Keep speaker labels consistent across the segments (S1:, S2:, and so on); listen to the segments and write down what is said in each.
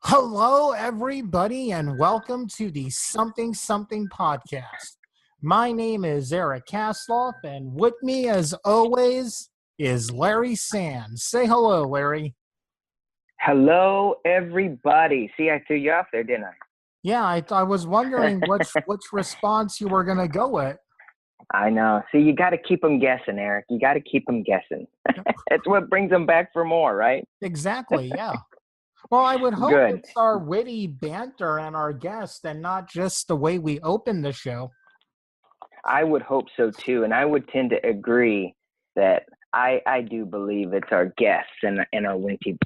S1: Hello, everybody, and welcome to the Something Something podcast. My name is Eric Kasloff, and with me, as always, is Larry Sands. Say hello, Larry.
S2: Hello, everybody. See, I threw you off there, didn't I?
S1: Yeah, I was wondering which response you were going to go with.
S2: I know. See, you got to keep them guessing, Eric. You got to keep them guessing. That's what brings them back for more, right?
S1: Exactly, yeah. Well, I would hope
S2: Good.
S1: it's our witty banter and our guest and not just the way we open the show.
S2: I would hope so, too. And I would tend to agree that I do believe it's our guests and our witty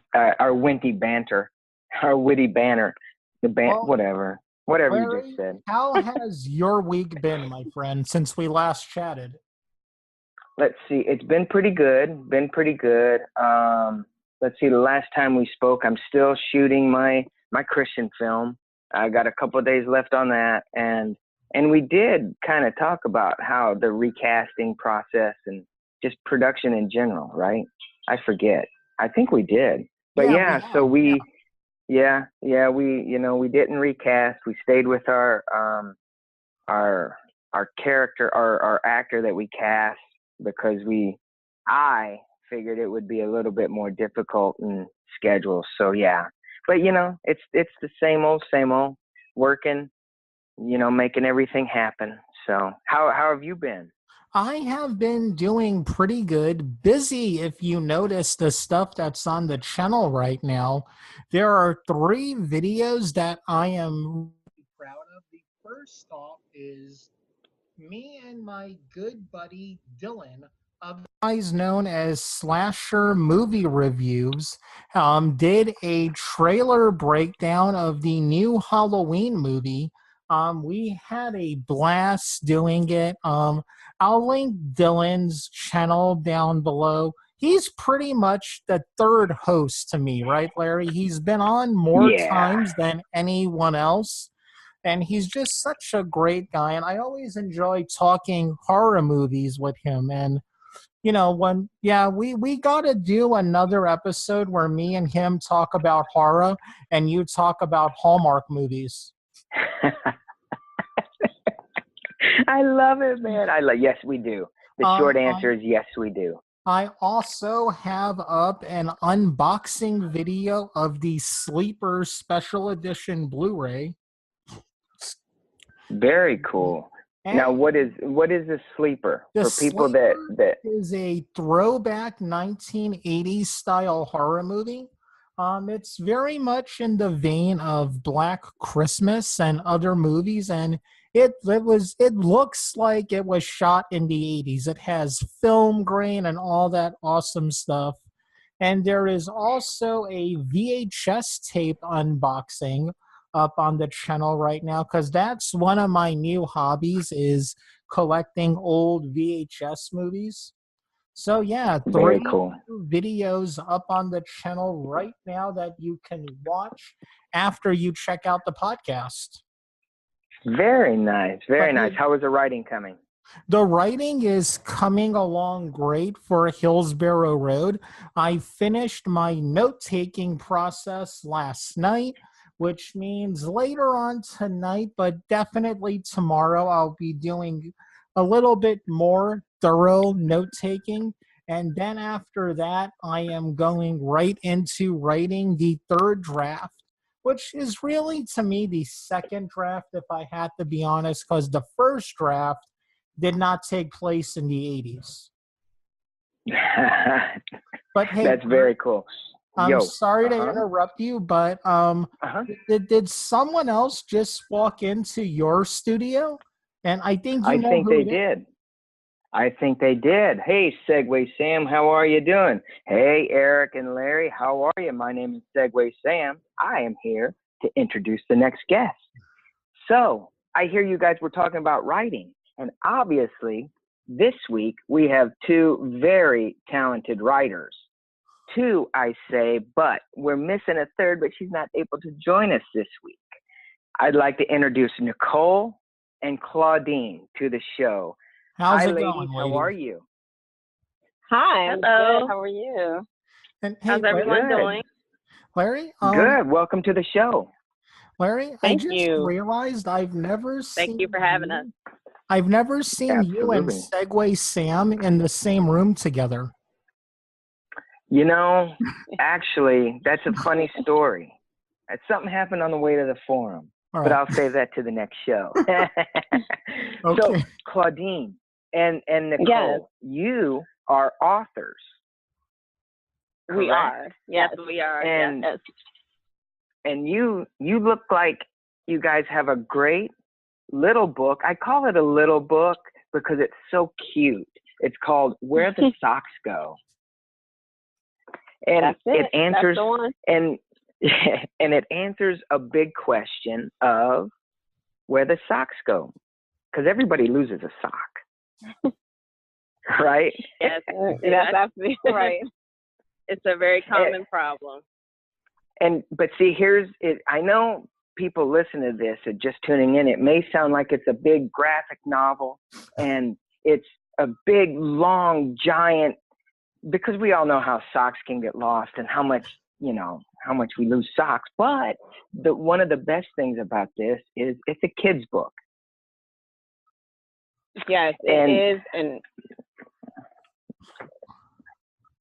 S2: banter, our witty banter, whatever
S1: Larry,
S2: you just said.
S1: How has your week been, my friend, since we last chatted?
S2: Let's see. It's been pretty good. Let's see. The last time we spoke, I'm still shooting my Christian film. I got a couple of days left on that, and we did kind of talk about how the recasting process and just production in general, right? I forget. I think we did, but we didn't recast. We stayed with our character, our actor that we cast because I figured it would be a little bit more difficult in schedule. So yeah, but it's the same old, working, making everything happen. So how have you been?
S1: I have been doing pretty good. Busy, if you notice the stuff that's on the channel right now. There are 3 videos that I am really proud of. The first off is me and my good buddy Dylan, otherwise known as Slasher Movie Reviews, did a trailer breakdown of the new Halloween movie. We had a blast doing it. I'll link Dylan's channel down below. He's pretty much the third host to me, right, Larry? He's been on more times than anyone else. And he's just such a great guy. And I always enjoy talking horror movies with him. And, we got to do another episode where me and him talk about horror and you talk about Hallmark movies.
S2: I love it, man. Yes, we do. The short answer is yes, we do.
S1: I also have up an unboxing video of the Sleeper Special Edition Blu-ray.
S2: Very cool. And now, what is a sleeper for people that
S1: is a throwback 1980s style horror movie? It's very much in the vein of Black Christmas and other movies, and it looks like it was shot in the 80s. It has film grain and all that awesome stuff. And there is also a VHS tape unboxing up on the channel right now, because that's one of my new hobbies is collecting old VHS movies. So yeah, 3 videos up on the channel right now that you can watch after you check out the podcast.
S2: Very nice. Very nice. How is the writing coming?
S1: The writing is coming along great for Hillsborough Road. I finished my note-taking process last night, which means later on tonight, but definitely tomorrow, I'll be doing a little bit more thorough note-taking. And then after that, I am going right into writing the 3rd draft, which is really, to me, the 2nd draft, if I had to be honest, because the 1st draft did not take place in the 80s. But hey,
S2: that's very cool.
S1: I'm sorry to interrupt you, but did someone else just walk into your studio? And I think
S2: they did. I think they did. Hey, Segway Sam, how are you doing? Hey, Eric and Larry, how are you? My name is Segway Sam. I am here to introduce the next guest. So I hear you guys were talking about writing, and obviously this week we have 2 very talented writers. 2, I say, but we're missing a 3rd, but she's not able to join us this week. I'd like to introduce Nicole and Claudine to the show.
S1: How's
S2: Hi,
S1: it
S2: ladies.
S1: going,
S2: How are you?
S3: Hi, I'm good. How are you?
S1: And
S3: how's everyone doing?
S1: Larry,
S2: Good. Welcome to the show.
S1: Larry, I
S3: Thank
S1: just
S3: you.
S1: realized I've never
S3: Thank
S1: seen
S3: you for having us.
S1: I've never seen you and
S2: Absolutely.
S1: Segway Sam in the same room together.
S2: You know, actually, that's a funny story. Something happened on the way to the forum,
S1: All
S2: but
S1: right.
S2: I'll save that to the next show.
S1: Okay.
S2: So, Claudine and Nicole,
S3: Yes.
S2: you are authors.
S3: We
S2: correct?
S3: are. Yes, we are.
S2: And
S3: yes.
S2: and you look like you guys have a great little book. I call it a little book because it's so cute. It's called Where the Socks Go. And
S3: That's it.
S2: answers
S3: That's the one.
S2: and and it answers a big question of where the socks go, because everybody loses a sock, right?
S3: Yes, that's absolutely right. It's a very common problem.
S2: But see, here's it. I know people listen to this and just tuning in. It may sound like it's a big graphic novel, and it's a big, long, giant. Because we all know how socks can get lost and how much we lose socks. But one of the best things about this is it's a kid's book.
S3: Yes, it is.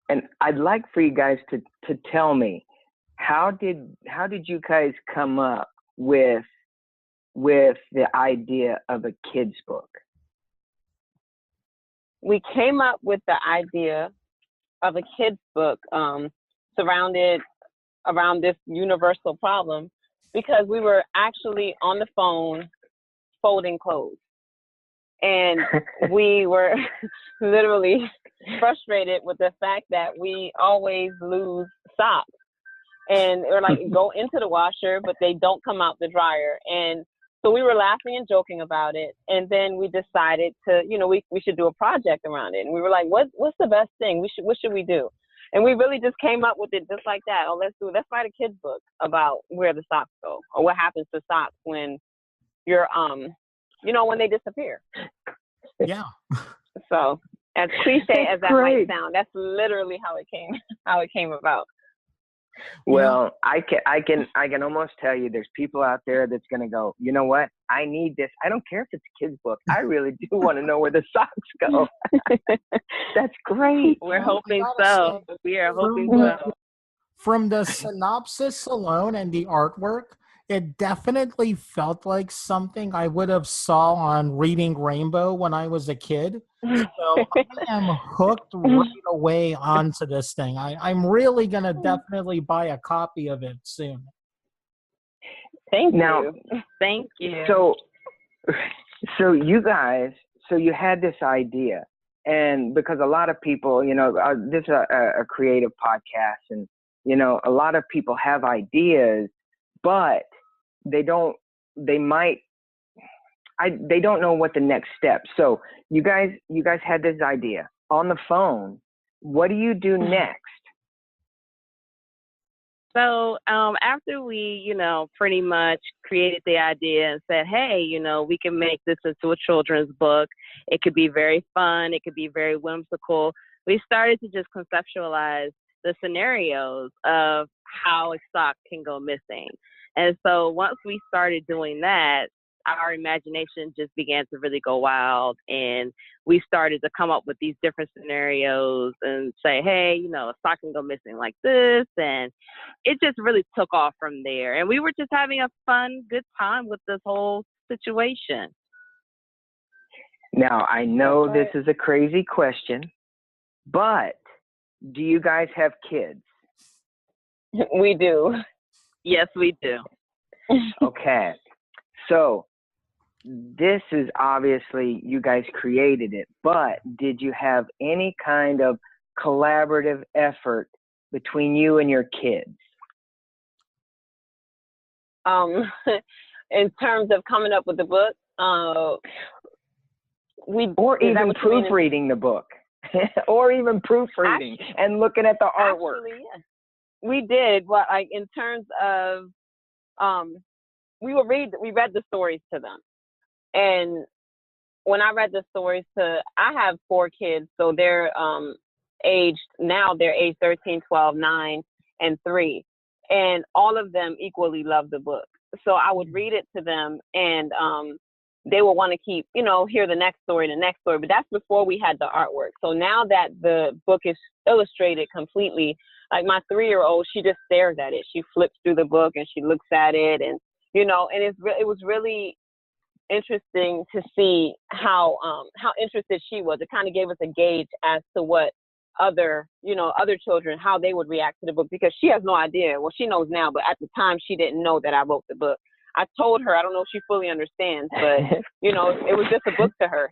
S2: And I'd like for you guys to tell me, how did you guys come up with the idea of a kid's book?
S3: We came up with the idea of a kid's book surrounded around this universal problem because we were actually on the phone folding clothes. And we were literally frustrated with the fact that we always lose socks. And we're like, go into the washer, but they don't come out the dryer. And so we were laughing and joking about it. And then we decided to, we should do a project around it. And we were like, what's the best thing? What should we do? And we really just came up with it just like that. Oh, let's write a kid's book about where the socks go, or what happens to socks when you're, when they disappear.
S1: Yeah.
S3: So as cliche as that might sound, that's literally how it came about.
S2: Well, I can almost tell you there's people out there that's going to go, you know what? I need this. I don't care if it's a kid's book. I really do want to know where the socks go. That's great.
S3: We're hoping so. We are hoping so.
S1: From the synopsis alone and the artwork, it definitely felt like something I would have saw on Reading Rainbow when I was a kid. So I am hooked right away onto this thing. I'm really going to definitely buy a copy of it soon.
S3: Thank you. Thank you.
S2: So you guys, you had this idea, and because a lot of people, this is a creative podcast, and, a lot of people have ideas, but they don't know what the next step. So you guys had this idea on the phone. What do you do next?
S3: So after we, pretty much created the idea and said, hey, we can make this into a children's book. It could be very fun. It could be very whimsical. We started to just conceptualize the scenarios of how a sock can go missing. And so once we started doing that, our imagination just began to really go wild, and we started to come up with these different scenarios and say, hey, a sock can go missing like this, and it just really took off from there. And we were just having a fun, good time with this whole situation.
S2: Now, I know this is a crazy question, but do you guys have kids?
S3: We do. Yes, we do.
S2: Okay. So this is obviously, you guys created it, but did you have any kind of collaborative effort between you and your kids?
S3: In terms of coming up with the book, or
S2: even proofreading the book, or even proofreading and looking at the artwork.
S3: Actually, yeah. We did. Well, in terms of, we read the stories to them. And when I read the stories I have 4 kids, so they're aged 13, 12, 9, and 3. and all of them equally loved the book. So I would read it to them, and they will want to keep, hear the next story, but that's before we had the artwork. So now that the book is illustrated completely, like my 3-year-old, she just stares at it. She flips through the book and she looks at it, and, and it was really interesting to see how interested she was. It kind of gave us a gauge as to what other children, how they would react to the book, because she has no idea. Well, she knows now, but at the time she didn't know that I wrote the book. I told her, I don't know if she fully understands, but it was just a book to her,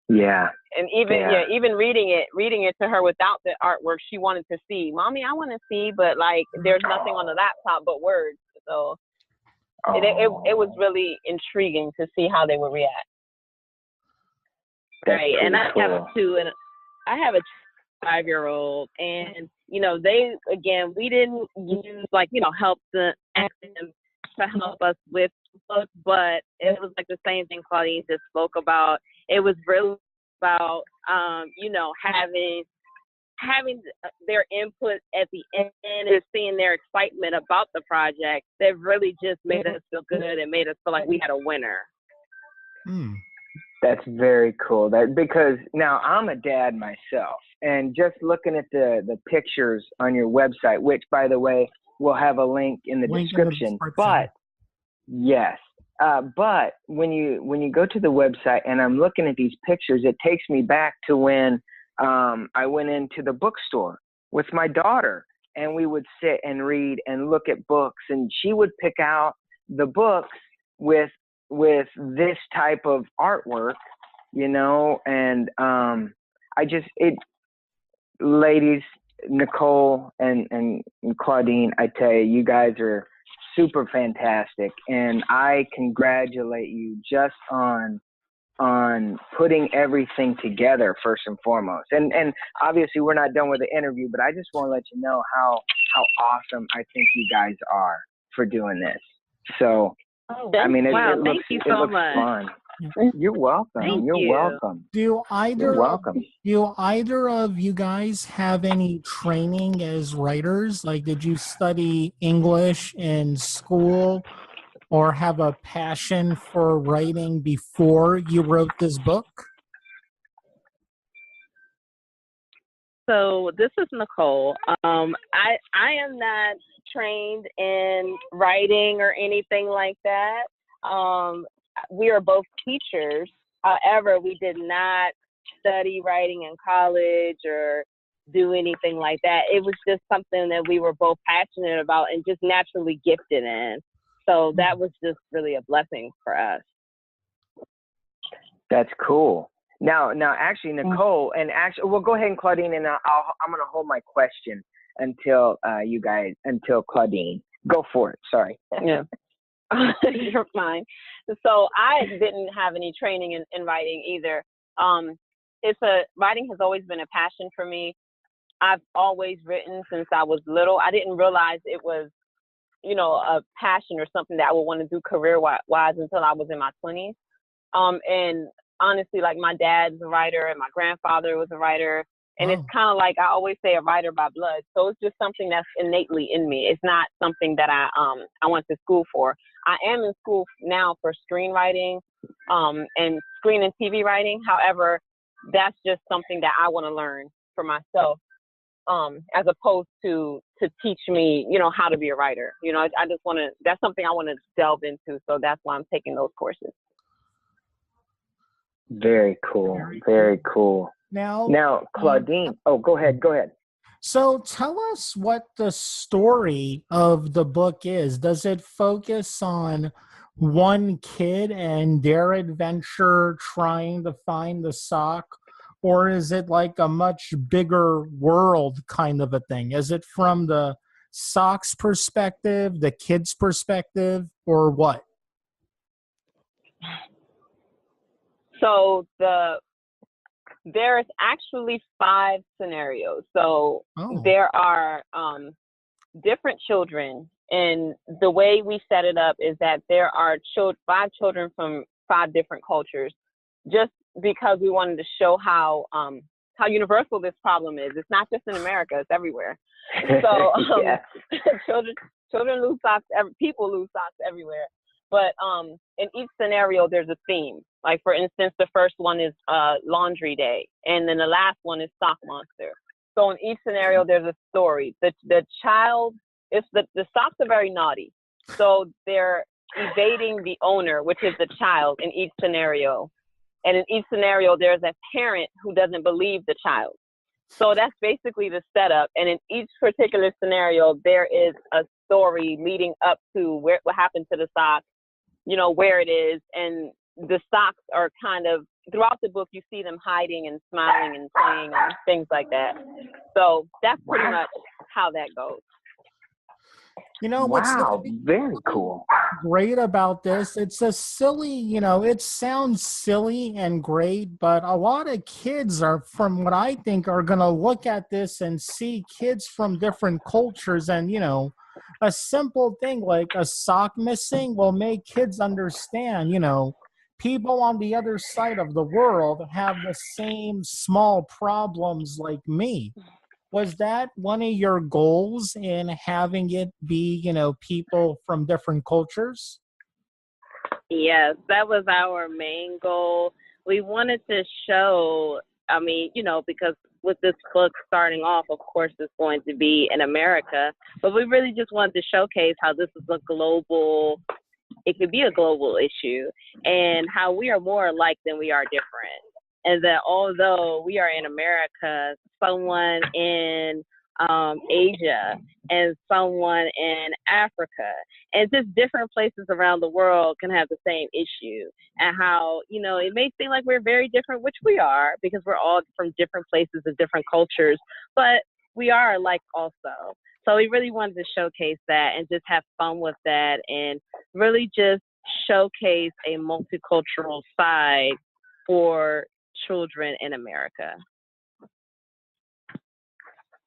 S2: Yeah.
S3: And even reading it to her without the artwork, she wanted to see. Mommy, I want to see, but like there's nothing on the laptop but words. So it was really intriguing to see how they would react.
S2: That's
S3: right. And I
S2: cool.
S3: have a 5-year-old, and we didn't use help to ask them to help us with the book, but it was like the same thing Claudine just spoke about. It was really about having their input at the end and seeing their excitement about the project that really just made us feel good and made us feel like we had a winner.
S2: That's very cool. Because now I'm a dad myself, and just looking at the pictures on your website, which by the way, we'll have a link in the description. But yes, but when you go to the website and I'm looking at these pictures, it takes me back to when I went into the bookstore with my daughter, and we would sit and read and look at books, and she would pick out the books with this type of artwork, and ladies, Nicole and Claudine, I tell you, you guys are super fantastic, and I congratulate you just on putting everything together first and foremost. And obviously we're not done with the interview, but I just want to let you know how awesome I think you guys are for doing this. So
S3: thank you so much.
S2: Fun. You're welcome. You're welcome.
S1: Do either of you guys have any training as writers? Like, did you study English in school or have a passion for writing before you wrote this book?
S3: So this is Nicole. I am not trained in writing or anything like that. We are both teachers. However, we did not study writing in college or do anything like that. It was just something that we were both passionate about and just naturally gifted in. So that was just really a blessing for us.
S2: That's cool. Now, actually, Nicole, and actually, well, go ahead, and Claudine, and I'm going to hold my question until Claudine. Go for it. Sorry.
S3: Yeah. You're fine. So I didn't have any training in writing either. Writing has always been a passion for me. I've always written since I was little. I didn't realize it was, a passion or something that I would want to do career-wise until I was in my 20s. And honestly, like my dad's a writer and my grandfather was a writer. And it's kind of like I always say, a writer by blood. So it's just something that's innately in me. It's not something that I went to school for. I am in school now for screenwriting and screen and TV writing. However, that's just something that I want to learn for myself, as opposed to teach me, how to be a writer. I just want to. That's something I want to delve into. So that's why I'm taking those courses.
S2: Very cool. Very cool. Now, Claudine. Go ahead.
S1: So tell us what the story of the book is. Does it focus on one kid and their adventure trying to find the sock? Or is it like a much bigger world kind of a thing? Is it from the sock's perspective, the kid's perspective, or what?
S3: So there's actually 5 scenarios. So there are different children, and the way we set it up is that there are 5 children from 5 different cultures, just because we wanted to show how how universal this problem is. It's not just in America; it's everywhere. So
S2: Yeah.
S3: children lose socks. People lose socks everywhere. But in each scenario, there's a theme. Like, for instance, the first one is laundry day, and then the last one is sock monster. So in each scenario, there's a story. The child, the socks are very naughty, so they're evading the owner, which is the child, in each scenario. And in each scenario, there's a parent who doesn't believe the child. So that's basically the setup. And in each particular scenario, there is a story leading up to what happened to the socks, you know, where it is. And the socks are kind of, throughout the book, you see them hiding and smiling and playing and things like that. So that's pretty much how that goes.
S1: You know,
S2: Wow, very cool.
S1: Great about this, it's a silly, you know, it sounds silly and great, but a lot of kids are, from what I think, are going to look at this and see kids from different cultures, and, you know, a simple thing like a sock missing will make kids understand, you know, people on the other side of the world have the same small problems like me. Was that one of your goals in having it be, you know, people from different cultures?
S4: Yes, that was our main goal. We wanted to show, I mean, you know, because with this book starting off, of course, it's going to be in America, but we really just wanted to showcase how this is a global, it could be a global issue, and how we are more alike than we are different. And that although we are in America, someone in Asia and someone in Africa, and just different places around the world can have the same issue. And how, you know, it may seem like we're very different, which we are, because we're all from different places and different cultures, but we are alike also. So we really wanted to showcase that and just have fun with that, and really just showcase a multicultural side for children in America.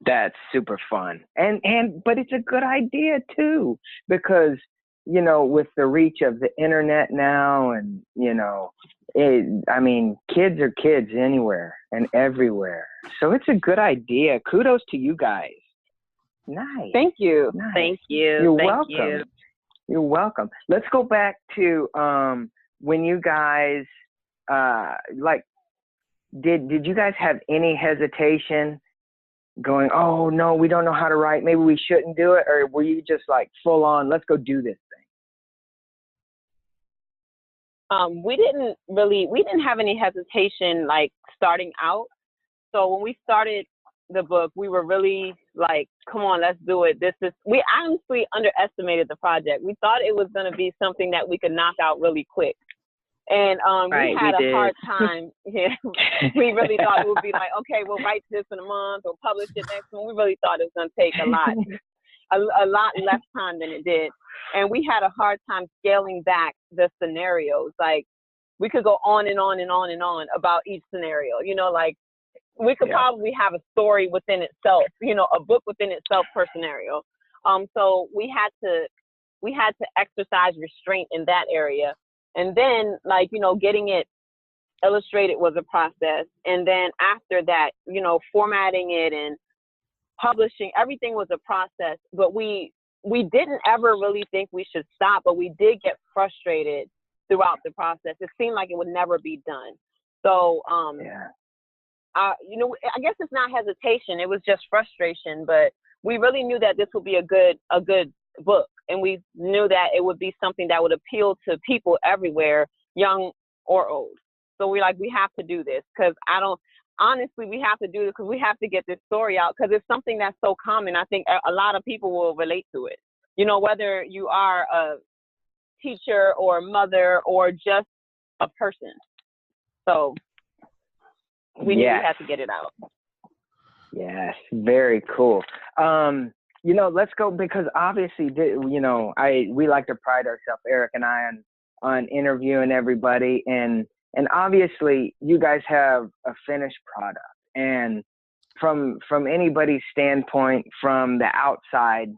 S2: That's super fun. But it's a good idea too, because, you know, with the reach of the internet now, and, you know, I mean, kids are kids anywhere and everywhere. So it's a good idea. Kudos to you guys. Nice.
S3: Thank you.
S2: Nice.
S4: Thank you.
S2: You're
S4: Thank
S2: welcome.
S4: you.
S2: You're welcome. Let's go back to when you guys did you guys have any hesitation going, oh no, we don't know how to write, maybe we shouldn't do it? Or were you just like full on, let's go do this thing?
S3: We didn't have any hesitation like starting out. So when we started the book, we were really like, come on, let's do it. We honestly underestimated the project. We thought it was going to be something that we could knock out really quick. And we had a hard time. Yeah, we really thought it would be like, okay, we'll write this in a month or publish it next month. We really thought it was going to take a lot less time than it did. And we had a hard time scaling back the scenarios. Like, we could go on and on and on and on about each scenario. You know, like, we could probably have a story within itself, you know, a book within itself per scenario. So we had to exercise restraint in that area. And then, like, you know, getting it illustrated was a process. And then after that, you know, formatting it and publishing, everything was a process. But we didn't ever really think we should stop, but we did get frustrated throughout the process. It seemed like it would never be done. So, you know, I guess it's not hesitation. It was just frustration. But we really knew that this would be a good book. And we knew that it would be something that would appeal to people everywhere, young or old. So we have to do this, because we have to do this because we have to get this story out, because it's something that's so common. I think a lot of people will relate to it. You know, whether you are a teacher or a mother or just a person. So we knew we had to get it out.
S2: Yes, very cool. You know, let's go, because obviously, you know, we like to pride ourselves, Eric and I, on interviewing everybody, and obviously you guys have a finished product, and from anybody's standpoint, from the outside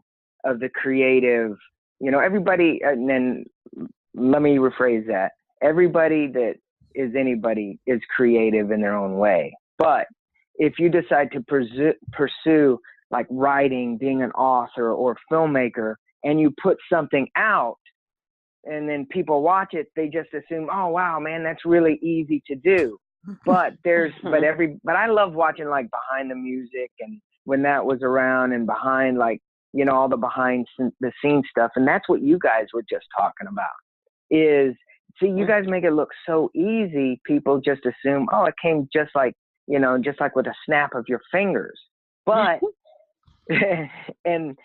S2: of the creative, you know, everybody, and then let me rephrase that, everybody that is anybody is creative in their own way, but if you decide to pursue like writing, being an author or filmmaker, and you put something out and then people watch it, they just assume, oh wow, man, that's really easy to do. But but I love watching like behind the music and when that was around and behind like, you know, all the behind the scenes stuff. And that's what you guys were just talking about is, see, you guys make it look so easy. People just assume, oh, it came just like, you know, just like with a snap of your fingers. But, and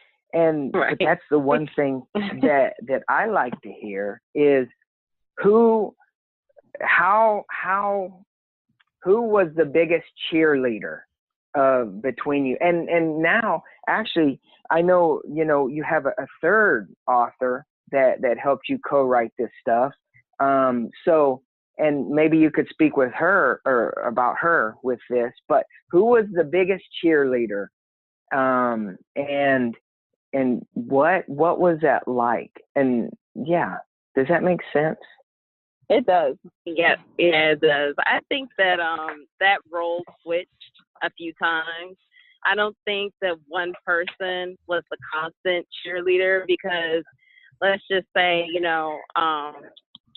S2: but that's the one thing that I like to hear is who was the biggest cheerleader between you? And now, actually, I know, you know, you have a third author that helped you co-write this stuff. So, and maybe you could speak with her or about her with this, but who was the biggest cheerleader? And what was that like? And yeah, does that make sense?
S3: It does.
S4: Yeah, it does. I think that that role switched a few times. I don't think that one person was the constant cheerleader because let's just say, you know,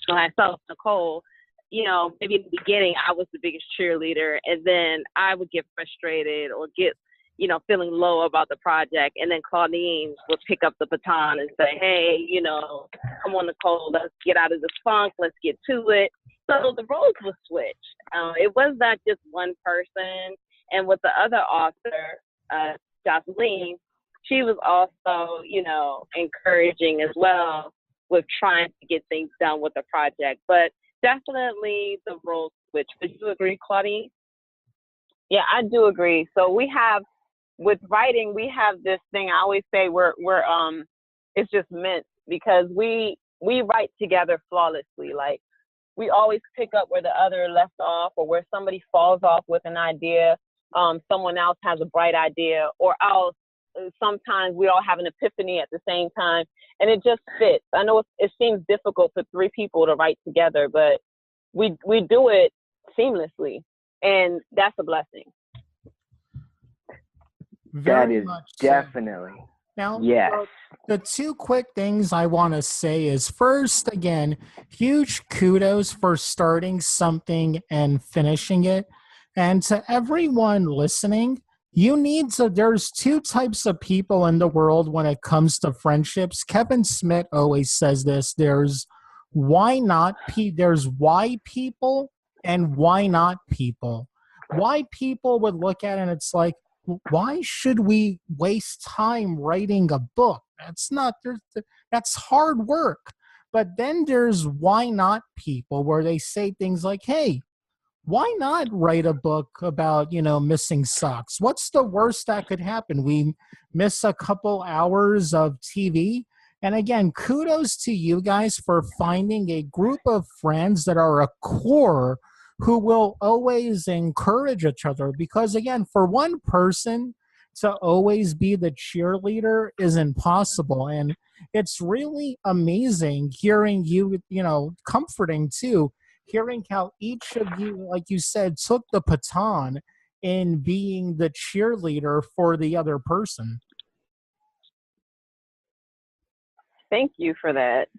S4: myself, Nicole, you know, maybe in the beginning I was the biggest cheerleader and then I would get frustrated or get, you know, feeling low about the project. And then Claudine would pick up the baton and say, hey, you know, come on, Nicole, let's get out of this funk. Let's get to it. So the roles were switched. It was not just one person. And with the other author, Jocelyne, she was also, you know, encouraging as well with trying to get things done with the project. But definitely the roles switched. Would you agree, Claudine?
S3: Yeah, I do agree. So we have, with writing, we have this thing. I always say we're it's just meant because we write together flawlessly. Like we always pick up where the other left off, or where somebody falls off with an idea. Someone else has a bright idea, or else sometimes we all have an epiphany at the same time, and it just fits. I know it seems difficult for three people to write together, but we do it seamlessly, and that's a blessing.
S1: Very
S2: that is
S1: much
S2: definitely.
S1: So. Now,
S2: Yes.
S1: the two quick things I want to say is first, again, huge kudos for starting something and finishing it. And to everyone listening, there's two types of people in the world when it comes to friendships. Kevin Smith always says this. There's there's why people and why not people. Why people would look at it and it's like, why should we waste time writing a book? That's hard work. But then there's why not people where they say things like, hey, why not write a book about, you know, missing socks? What's the worst that could happen? We miss a couple hours of TV. And again, kudos to you guys for finding a group of friends that are a core who will always encourage each other. Because again, for one person to always be the cheerleader is impossible. And it's really amazing hearing you, you know, comforting too, hearing how each of you, like you said, took the baton in being the cheerleader for the other person.
S3: Thank you for that.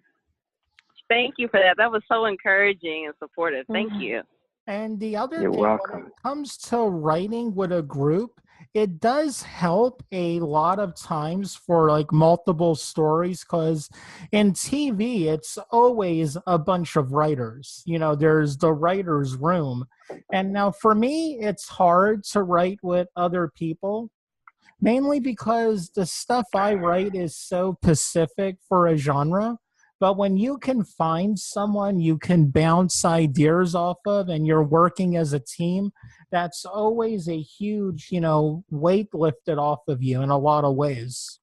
S4: Thank you for that. That was so encouraging and supportive. Thank you.
S1: And the other
S2: You're
S1: thing,
S2: welcome.
S1: when it comes to writing with a group, it does help a lot of times for like multiple stories, because in TV, it's always a bunch of writers. You know, there's the writer's room. And now for me, it's hard to write with other people, mainly because the stuff I write is so specific for a genre. But when you can find someone you can bounce ideas off of and you're working as a team, that's always a huge, you know, weight lifted off of you in a lot of ways.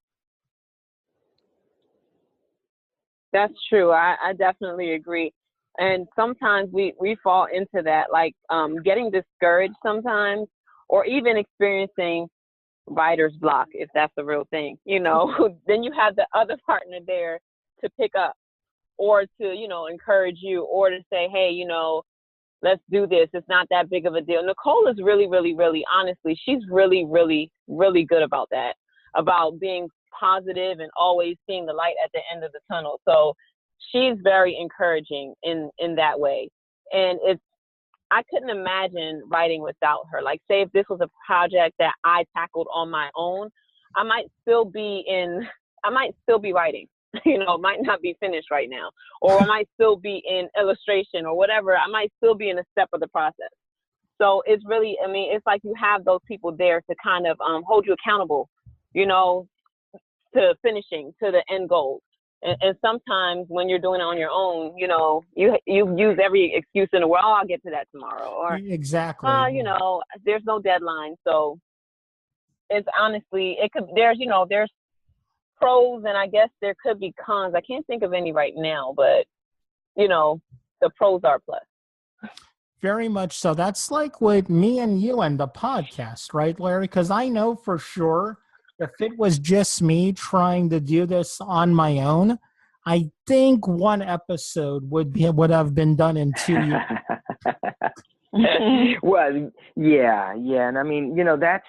S3: That's true. I definitely agree. And sometimes we fall into that, like getting discouraged sometimes, or even experiencing writer's block, if that's a real thing, you know. Then you have the other partner there to pick up, or to, you know, encourage you, or to say, hey, you know, let's do this. It's not that big of a deal. Nicole is really, really, really, honestly, she's really, really, really good about that, about being positive and always seeing the light at the end of the tunnel. So she's very encouraging in that way. And I couldn't imagine writing without her. Like, say if this was a project that I tackled on my own, I might still be writing. You know, it might not be finished right now, or I might still be in illustration or whatever. I might still be in a step of the process. So it's really, I mean, it's like you have those people there to kind of hold you accountable, you know, to finishing, to the end goal. And sometimes when you're doing it on your own, you know, you use every excuse in the world. Oh, I'll get to that tomorrow, or
S1: exactly.
S3: You know, there's no deadline. So it's honestly, there's pros, and I guess there could be cons. I can't think of any right now, but you know, the pros are plus.
S1: Very much so. That's like with me and you and the podcast, right, Larry? Because I know for sure if it was just me trying to do this on my own, I think one episode would have been done in 2 years.
S2: Well, yeah. And I mean, you know, that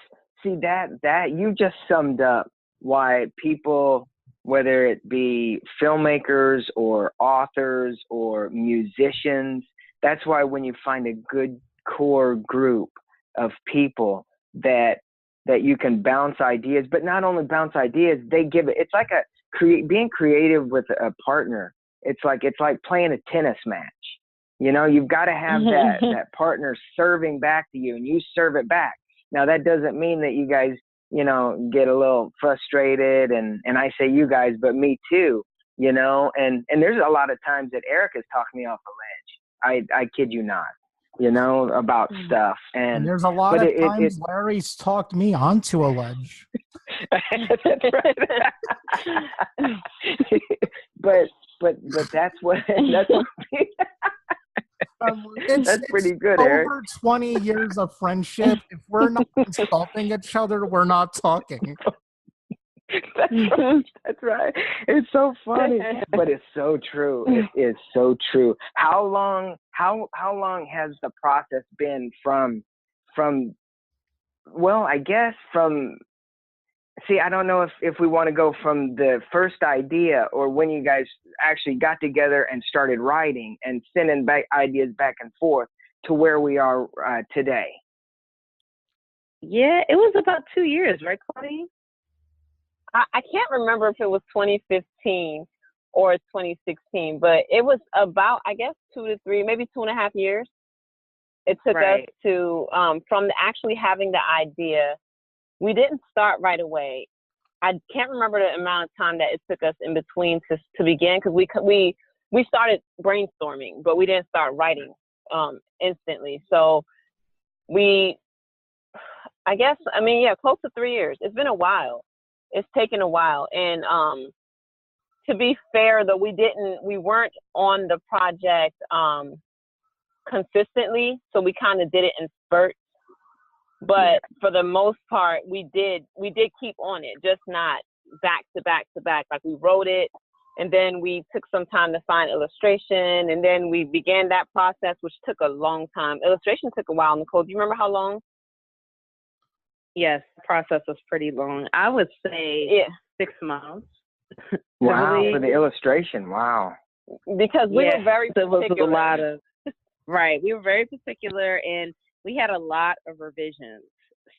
S2: you just summed up why people, whether it be filmmakers or authors or musicians, that's why when you find a good core group of people that you can bounce ideas, but not only bounce ideas, they give it. It's like being creative with a partner. It's like playing a tennis match. You know, you've got to have that partner serving back to you, and you serve it back. Now that doesn't mean that you guys, you know, get a little frustrated, and I say you guys, but me too, you know, and there's a lot of times that Eric has talked me off a ledge. I kid you not, you know, about stuff. And
S1: there's a lot of times Larry's talked me onto a ledge.
S2: That's right. but that's what that's pretty good, Eric.
S1: Over 20 years of friendship. If we're not insulting each other, we're not talking.
S2: That's right. It's so funny, but it's so true. It is so true. How long has the process been from? Well, I guess from. See, I don't know if we want to go from the first idea or when you guys actually got together and started writing and sending back ideas back and forth to where we are today.
S4: Yeah, it was about 2 years, right, Claudine?
S3: I can't remember if it was 2015 or 2016, but it was about, I guess, 2 to 3, maybe 2.5 years. It took us to, from actually having the idea. We didn't start right away. I can't remember the amount of time that it took us in between to begin, because we started brainstorming, but we didn't start writing instantly. So close to 3 years. It's been a while. It's taken a while. And to be fair, though, we weren't on the project consistently, so we kind of did it in spurts. But for the most part, we did keep on it, just not back to back to back. Like, we wrote it, and then we took some time to find illustration, and then we began that process, which took a long time. Illustration took a while. Nicole, do you remember how long?
S4: Yes, the process was pretty long. I would say 6 months.
S2: Wow, for the illustration. Wow.
S3: Because we were very particular.
S4: It was a lot of, right. We were very particular, and we had a lot of revisions.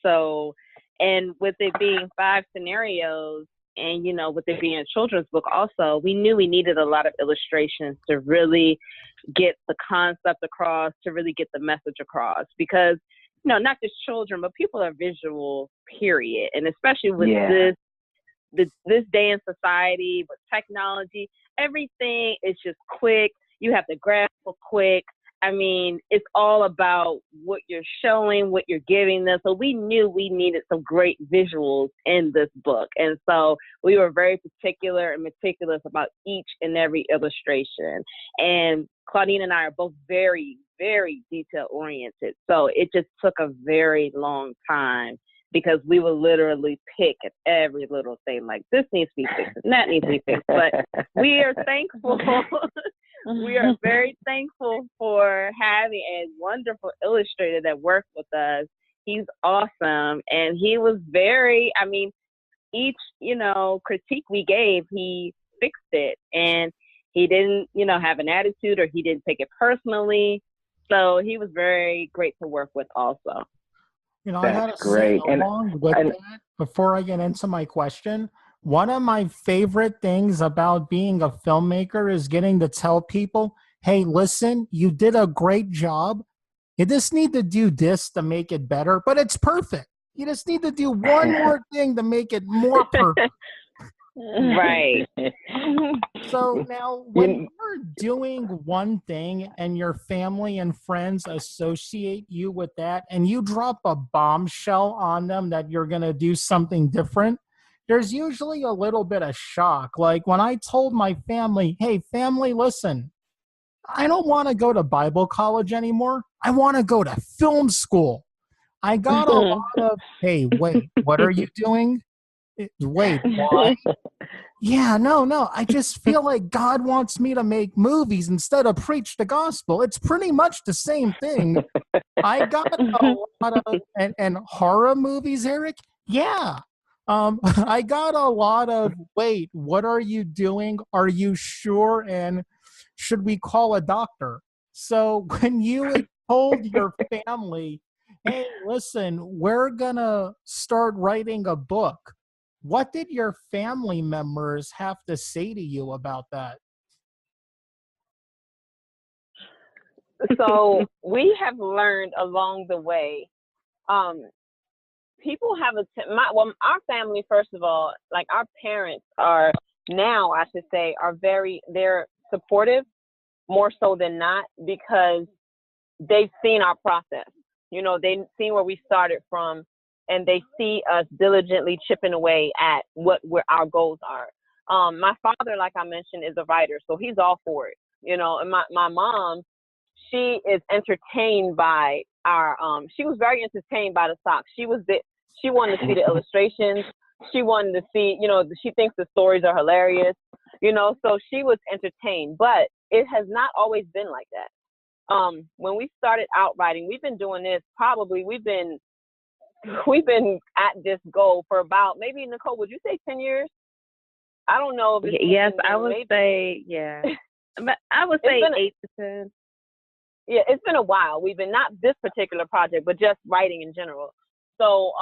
S4: So, and with it being 5 scenarios, and, you know, with it being a children's book also, we knew we needed a lot of illustrations to really get the concept across, to really get the message across. Because, you know, not just children, but people are visual, period. And especially with this day in society, with technology, everything is just quick. You have to grasp quick. I mean, it's all about what you're showing, what you're giving them. So we knew we needed some great visuals in this book. And so we were very particular and meticulous about each and every illustration. And Claudine and I are both very, very detail oriented. So it just took a very long time, because we would literally pick at every little thing, like, this needs to be fixed and that needs to be fixed. But we are thankful. we are very thankful for having a wonderful illustrator that worked with us. He's awesome. And he was very, I mean, each, critique we gave, he fixed it. And he didn't, have an attitude, or he didn't take it personally. So he was very great to work with also.
S1: I gotta say, along with that, before I get into my question, one of my favorite things about being a filmmaker is getting to tell people, hey, listen, you did a great job. You just need to do this to make it better, but it's perfect. You just need to do one more thing to make it more perfect.
S4: Right.
S1: So now, when you're doing one thing and your family and friends associate you with that, and you drop a bombshell on them that you're going to do something different, there's usually a little bit of shock. Like when I told my family, hey, family, listen, I don't want to go to Bible college anymore. I want to go to film school. I got a lot of, hey, wait, what are you doing? Wait, why? Yeah, no. I just feel like God wants me to make movies instead of preach the gospel. It's pretty much the same thing. I got a lot of, and horror movies, Eric? Yeah. I got a lot of, wait, what are you doing? Are you sure? And should we call a doctor? So when you told your family, hey, listen, we're going to start writing a book, what did your family members have to say to you about that?
S3: So we have learned along the way. People have our family, first of all, like our parents are now, I should say, they're supportive more so than not, because they've seen our process. They've seen where we started from, and they see us diligently chipping away at what our goals are. My father, like I mentioned, is a writer, so he's all for it. And my mom, she is entertained by she was very entertained by the socks. She wanted to see the illustrations. She wanted to see, she thinks the stories are hilarious, so she was entertained, but it has not always been like that. When we started out writing, we've been doing this, we've been at this goal for about, maybe, Nicole, would you say 10 years? I don't know.
S4: Yes, I would say, yeah. But I would say 8 to 10.
S3: Yeah, it's been a while. We've been, not this particular project, but just writing in general. So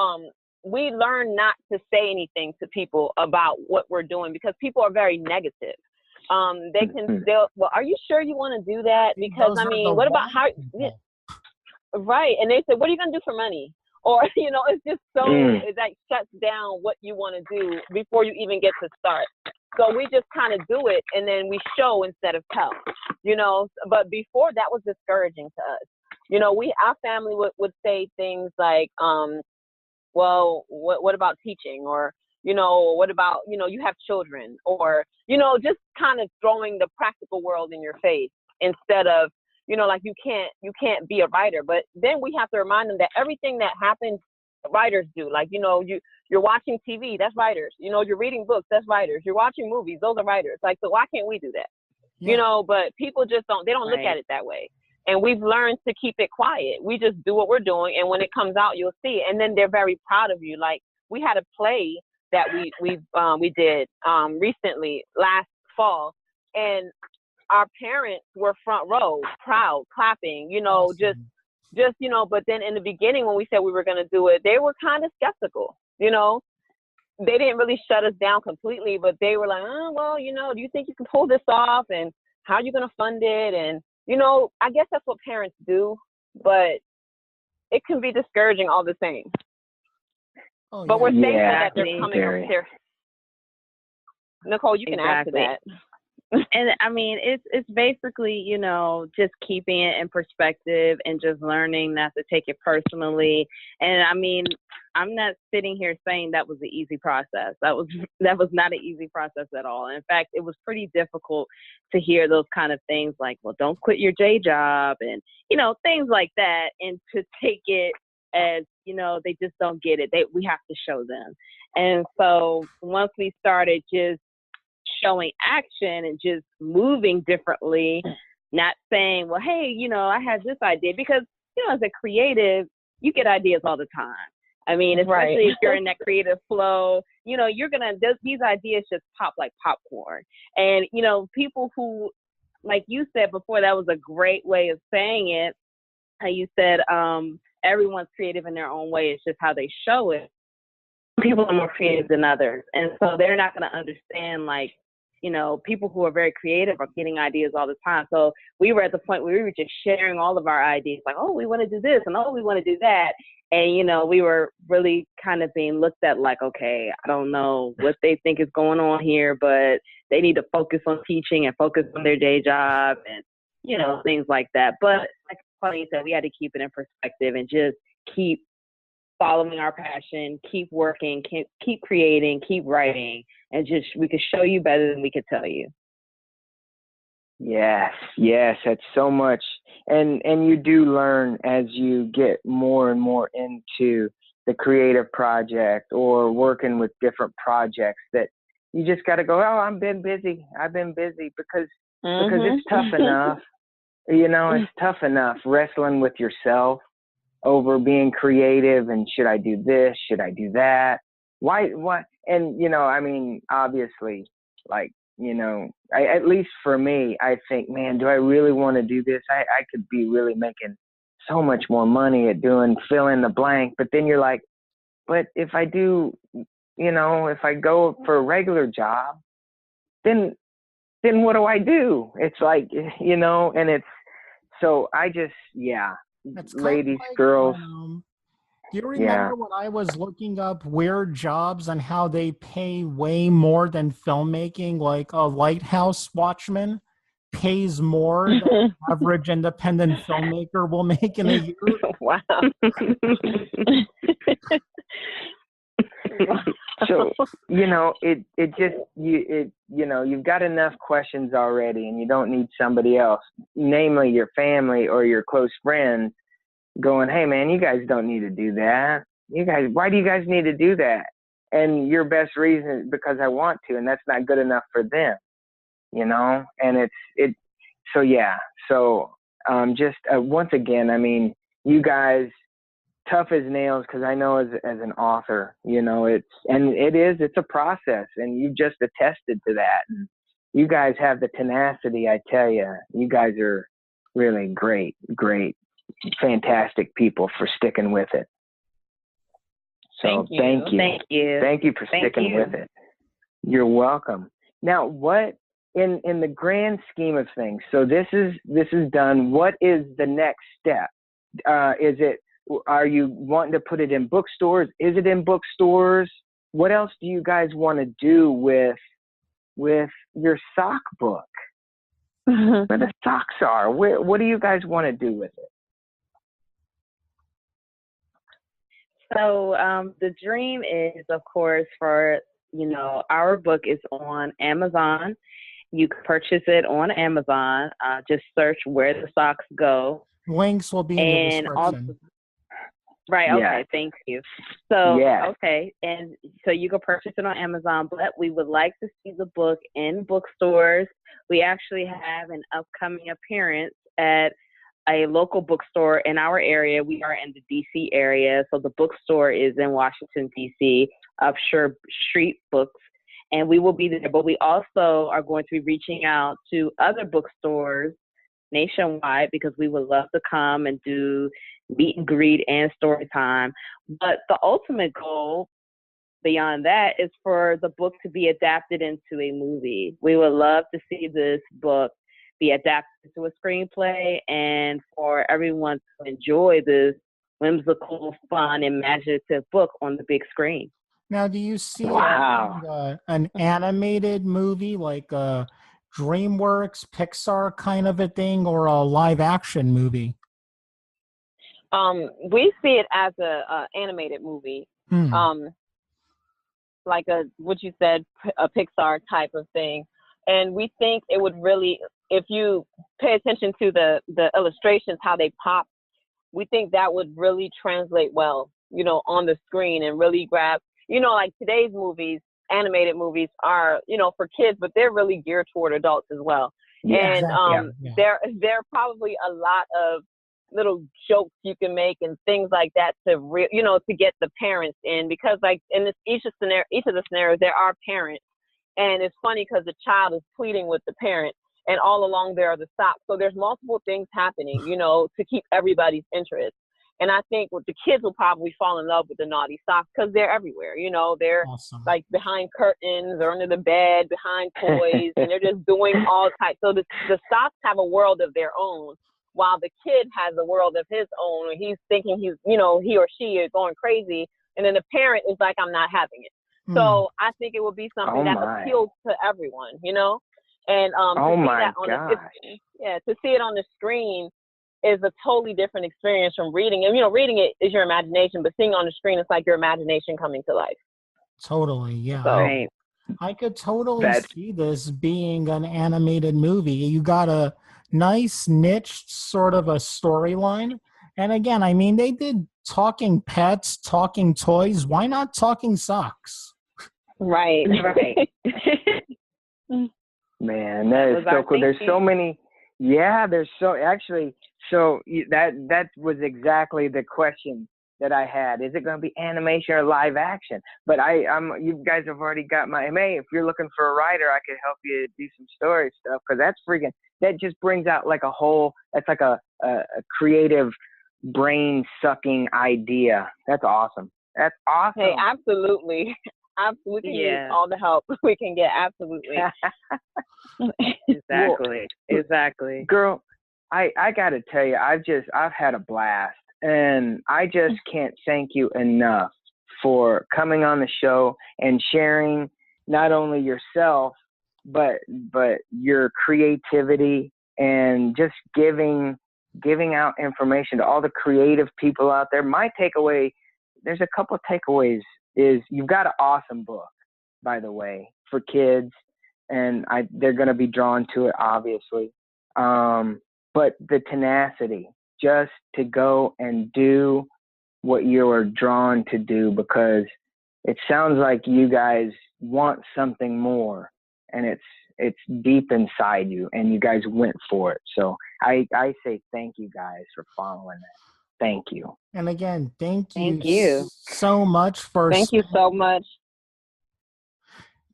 S3: we learn not to say anything to people about what we're doing, because people are very negative. They can still, well, are you sure you want to do that? Because, what about how, right. And they say, what are you going to do for money? Or, it's just so, it like shuts down what you want to do before you even get to start. So we just kind of do it, and then we show instead of tell, but before, that was discouraging to us. Our family would say things like, well, what about teaching? Or, what about, you have children? Or, just kind of throwing the practical world in your face instead of, like you can't be a writer. But then we have to remind them that everything that happens, writers do. Like, you're watching TV, that's writers. You're reading books, that's writers. You're watching movies, those are writers. Like, so why can't we do that? Yeah. But people just don't look at it that way. And we've learned to keep it quiet. We just do what we're doing, and when it comes out, you'll see it. And then they're very proud of you. Like, we had a play that we did recently, last fall, and our parents were front row, proud, clapping, awesome. just but then in the beginning, when we said we were going to do it, they were kind of skeptical. They didn't really shut us down completely, but they were like, oh, well, do you think you can pull this off, and how are you going to fund it? And I guess that's what parents do, but it can be discouraging all the same. Oh, but we're thankful that they're coming up here. Nicole, you can add to that.
S4: And it's basically, just keeping it in perspective and just learning not to take it personally. And I'm not sitting here saying that was the easy process. That was not an easy process at all. In fact, it was pretty difficult to hear those kind of things like, well, don't quit your day job, and, things like that. And to take it as, they just don't get it. We have to show them. And so once we started just
S3: showing action and just moving differently, not saying, well, hey, I had this idea, because, as a creative, you get ideas all the time. I mean, especially if you're in that creative flow, you're going to, these ideas just pop like popcorn. And, people who, like you said before, that was a great way of saying it. How you said, everyone's creative in their own way. It's just how they show it. People are more creative than others. And so they're not going to understand, like, people who are very creative are getting ideas all the time. So we were at the point where we were just sharing all of our ideas, like, oh, we want to do this, and oh, we want to do that. And, we were really kind of being looked at like, okay, I don't know what they think is going on here, but they need to focus on teaching and focus on their day job and, things like that. But like Claudine said, we had to keep it in perspective and just keep following our passion, keep working, keep creating, keep writing, and just, we could show you better than we could tell you.
S2: Yes, that's so much. And you do learn as you get more and more into the creative project or working with different projects, that you just got to go, oh, I've been busy, because it's tough enough. It's tough enough wrestling with yourself over being creative and should I do this? Should I do that? Why? And, I mean, obviously, like, at least for me, I think, man, do I really want to do this? I could be really making so much more money at doing fill in the blank. But then you're like, but if I do, if I go for a regular job, then what do I do? It's like, and it's, so I just,
S1: It's
S2: ladies,
S1: like,
S2: girls.
S1: Do you remember when I was looking up weird jobs and how they pay way more than filmmaking? Like a lighthouse watchman pays more than an average independent filmmaker will make in a year.
S3: Wow.
S2: So, it just, you've got enough questions already, and you don't need somebody else, namely your family or your close friends, going, hey man, you guys don't need to do that. Why do you guys need to do that? And your best reason is because I want to, and that's not good enough for them, and so just once again, I mean, you guys, tough as nails, because I know as an author, it's a process, and you just attested to that. And you guys have the tenacity, I tell you. You guys are really great, fantastic people for sticking with it. So thank you for sticking with it. You're welcome. Now, what in the grand scheme of things? So this is done. What is the next step? Are you wanting to put it in bookstores? Is it in bookstores? What else do you guys want to do with your sock book? Where the socks are? What do you guys want to do with it?
S3: So the dream is, of course, for, our book is on Amazon. You can purchase it on Amazon. Just search Where the Socks Go.
S1: Links will be in the description.
S3: Also, right. Okay. Thank you. So, okay. And so you can purchase it on Amazon, but we would like to see the book in bookstores. We actually have an upcoming appearance at a local bookstore in our area. We are in the DC area. So the bookstore is in Washington, DC, Upshur Street Books. And we will be there, but we also are going to be reaching out to other bookstores nationwide, because we would love to come and do meet and greet and story time. But the ultimate goal beyond that is for the book to be adapted into a movie. We would love to see this book be adapted to a screenplay, and for everyone to enjoy this whimsical, fun, imaginative book on the big screen.
S1: Now, do you see an animated movie like a DreamWorks, Pixar kind of a thing, or a live action movie?
S3: We see it as a animated movie, like what you said, a Pixar type of thing. And we think it would really, if you pay attention to the illustrations, how they pop, we think that would really translate well, on the screen, and really grab, like today's movies, animated movies are, for kids, but they're really geared toward adults as well.
S2: Yeah,
S3: And
S1: Yeah.
S3: there are probably a lot of little jokes you can make and things like that to get the parents in, because like in each of the scenarios there are parents, and it's funny because the child is pleading with the parent, and all along there are the socks. So there's multiple things happening, to keep everybody's interest. And I think the kids will probably fall in love with the naughty socks because they're everywhere. They're
S1: Awesome.
S3: like behind curtains or under the bed, behind toys, and they're just doing all types. So the socks have a world of their own, while the kid has a world of his own. And he's thinking he or she is going crazy. And then the parent is like, I'm not having it. So I think it would be something that appeals to everyone, And to see it on the screen is a totally different experience from reading. And reading it is your imagination, but seeing on the screen, it's like your imagination coming to life.
S1: Totally, yeah.
S3: So,
S1: I could totally see this being an animated movie. You got a nice niche sort of a storyline. And again, I mean, they did talking pets, talking toys. Why not talking socks?
S3: Right.
S2: Man, that is so cool. There's so many. Yeah, there's that was exactly the question that I had. Is it going to be animation or live action? But you guys have already got my if you're looking for a writer, I could help you do some story stuff, because that just brings out like that's like a creative brain sucking idea. That's awesome. That's awesome.
S3: Hey, absolutely. Absolutely.
S4: Yeah.
S3: Need all the help we can get. Absolutely.
S4: Exactly.
S2: Girl, I got to tell you, I've had a blast, and I just can't thank you enough for coming on the show and sharing not only yourself, but your creativity, and just giving out information to all the creative people out there. My takeaway, there's a couple of takeaways, is you've got an awesome book, by the way, for kids, and they're going to be drawn to it, obviously. But the tenacity, just to go and do what you're drawn to do, because it sounds like you guys want something more, and it's deep inside you, and you guys went for it. So I say thank you guys for following that. Thank you.
S1: And again, thank you
S3: so much.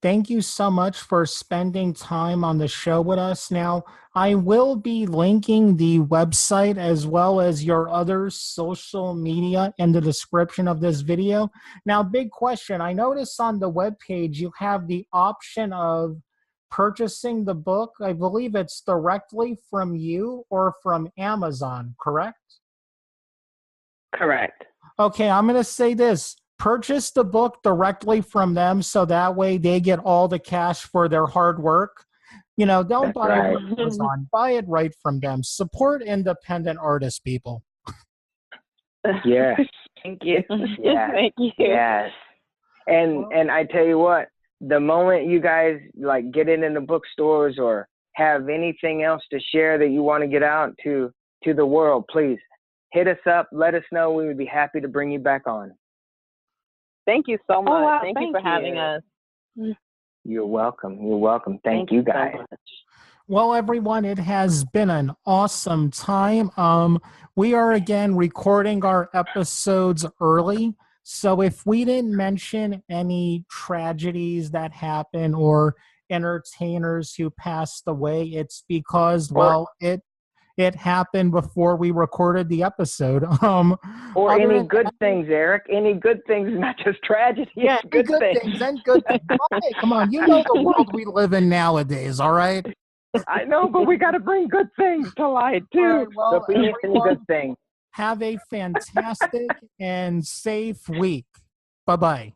S1: Thank you so much for spending time on the show with us. Now, I will be linking the website as well as your other social media in the description of this video. Now, big question. I noticed on the webpage you have the option of purchasing the book. I believe it's directly from you or from Amazon, correct?
S4: Correct.
S1: Okay, I'm going to say this. Purchase the book directly from them, so that way they get all the cash for their hard work. Don't buy it from Amazon. Buy it right from them. Support independent artists, people.
S2: Yes.
S4: Thank you.
S2: Yes.
S3: Thank you.
S2: Yes. And I tell you what, the moment you guys like get it in the bookstores or have anything else to share that you want to get out to the world, please hit us up. Let us know. We would be happy to bring you back on.
S3: Thank you so much.
S4: wow,
S3: thank you for having us.
S2: You're welcome. You're welcome. Thank you guys.
S4: So much.
S1: Well, everyone, it has been an awesome time. We are again recording our episodes early. So if we didn't mention any tragedies that happen or entertainers who passed away, it's because, it happened before we recorded the episode.
S2: Or any good things, Eric. Any good things, not just tragedy.
S1: Yeah, good things and good things. Hey, come on, you know the world we live in nowadays, all right?
S2: I know, but we got to bring good things to light, too.
S1: All right, well,
S2: so please, any good things.
S1: Have a fantastic and safe week. Bye-bye.